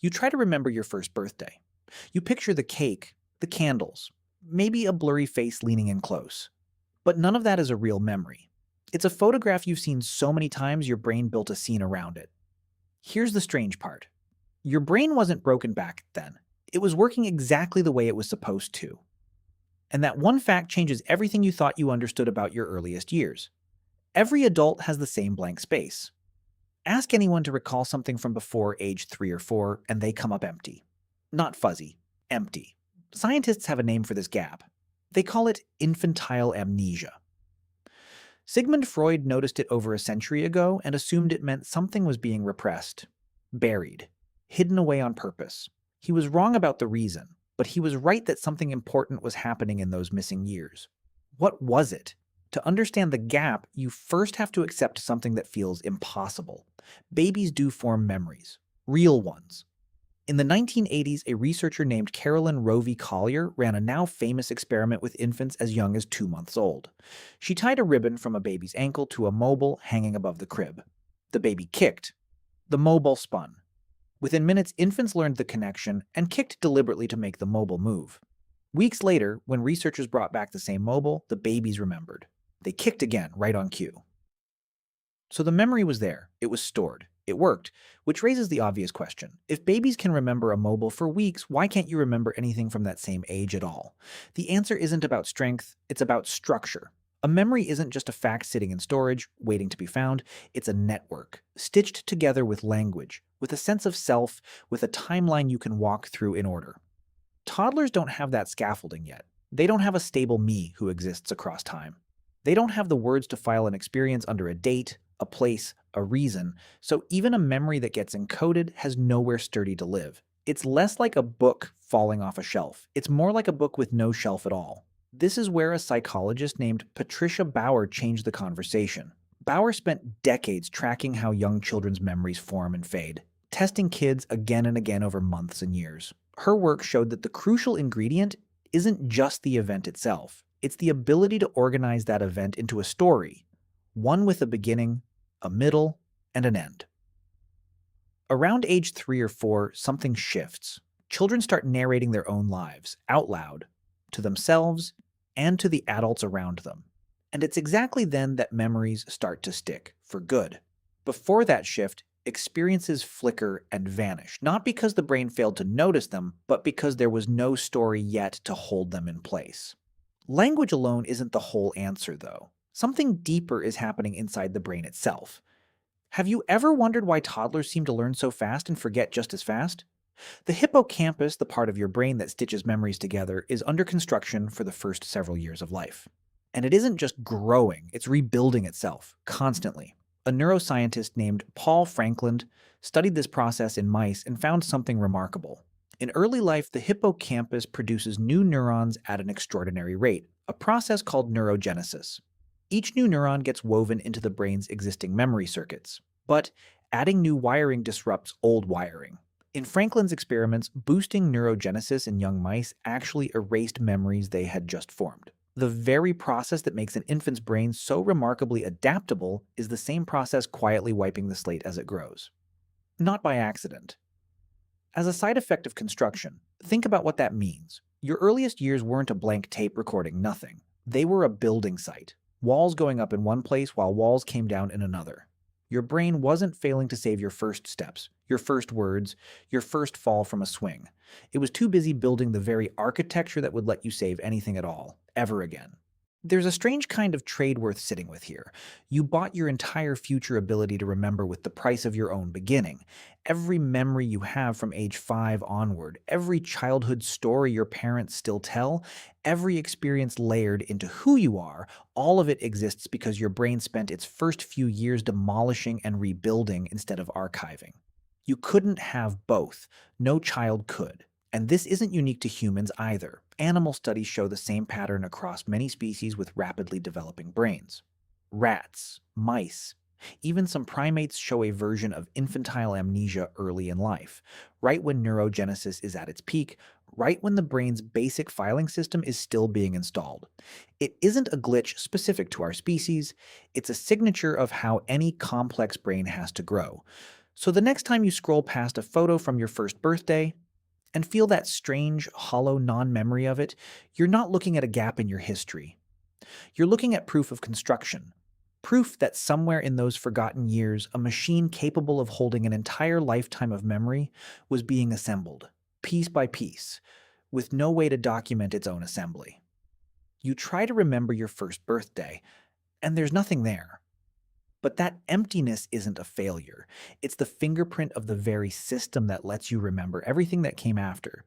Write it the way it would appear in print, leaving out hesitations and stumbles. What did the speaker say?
You try to remember your first birthday. You picture the cake, the candles, maybe a blurry face leaning in close. But none of that is a real memory. It's a photograph you've seen so many times your brain built a scene around it. Here's the strange part. Your brain wasn't broken back then. It was working exactly the way it was supposed to. And that one fact changes everything you thought you understood about your earliest years. Every adult has the same blank space. Ask anyone to recall something from before age 3 or 4, and they come up empty. Not fuzzy, empty. Scientists have a name for this gap. They call it infantile amnesia. Sigmund Freud noticed it over a century ago and assumed it meant something was being repressed, buried, hidden away on purpose. He was wrong about the reason, but he was right that something important was happening in those missing years. What was it? To understand the gap, you first have to accept something that feels impossible. Babies do form memories, real ones. In the 1980s, a researcher named Carolyn Rovee-Collier ran a now famous experiment with infants as young as 2 months old. She tied a ribbon from a baby's ankle to a mobile hanging above the crib. The baby kicked. The mobile spun. Within minutes, infants learned the connection and kicked deliberately to make the mobile move. Weeks later, when researchers brought back the same mobile, the babies remembered. They kicked again, right on cue. So the memory was there. It was stored. It worked, which raises the obvious question. If babies can remember a mobile for weeks, why can't you remember anything from that same age at all? The answer isn't about strength, it's about structure. A memory isn't just a fact sitting in storage, waiting to be found. It's a network, stitched together with language, with a sense of self, with a timeline you can walk through in order. Toddlers don't have that scaffolding yet. They don't have a stable me who exists across time. They don't have the words to file an experience under a date, a place, a reason, so even a memory that gets encoded has nowhere sturdy to live. It's less like a book falling off a shelf. It's more like a book with no shelf at all. This is where a psychologist named Patricia Bauer changed the conversation. Bauer spent decades tracking how young children's memories form and fade, testing kids again and again over months and years. Her work showed that the crucial ingredient isn't just the event itself. It's the ability to organize that event into a story, one with a beginning, a middle, and an end. Around age 3 or 4, something shifts. Children start narrating their own lives, out loud, to themselves and to the adults around them. And it's exactly then that memories start to stick, for good. Before that shift, experiences flicker and vanish, not because the brain failed to notice them, but because there was no story yet to hold them in place. Language alone isn't the whole answer, though. Something deeper is happening inside the brain itself. Have you ever wondered why toddlers seem to learn so fast and forget just as fast? The hippocampus, the part of your brain that stitches memories together, is under construction for the first several years of life. And it isn't just growing, it's rebuilding itself, constantly. A neuroscientist named Paul Franklin studied this process in mice and found something remarkable. In early life, the hippocampus produces new neurons at an extraordinary rate, a process called neurogenesis. Each new neuron gets woven into the brain's existing memory circuits, but adding new wiring disrupts old wiring. In Franklin's experiments, boosting neurogenesis in young mice actually erased memories they had just formed. The very process that makes an infant's brain so remarkably adaptable is the same process quietly wiping the slate as it grows. Not by accident. As a side effect of construction, think about what that means. Your earliest years weren't a blank tape recording nothing. They were a building site. Walls going up in one place while walls came down in another. Your brain wasn't failing to save your first steps, your first words, your first fall from a swing. It was too busy building the very architecture that would let you save anything at all, ever again. There's a strange kind of trade worth sitting with here. You bought your entire future ability to remember with the price of your own beginning. Every memory you have from age 5 onward, every childhood story your parents still tell, every experience layered into who you are, all of it exists because your brain spent its first few years demolishing and rebuilding instead of archiving. You couldn't have both. No child could. And this isn't unique to humans either. Animal studies show the same pattern across many species with rapidly developing brains. Rats, mice, even some primates show a version of infantile amnesia early in life, right when neurogenesis is at its peak, right when the brain's basic filing system is still being installed. It isn't a glitch specific to our species, it's a signature of how any complex brain has to grow. So the next time you scroll past a photo from your first birthday and feel that strange, hollow non memory of it, you're not looking at a gap in your history. You're looking at proof of construction. Proof that somewhere in those forgotten years, a machine capable of holding an entire lifetime of memory was being assembled, piece by piece, with no way to document its own assembly. You try to remember your first birthday, and there's nothing there. But that emptiness isn't a failure. It's the fingerprint of the very system that lets you remember everything that came after.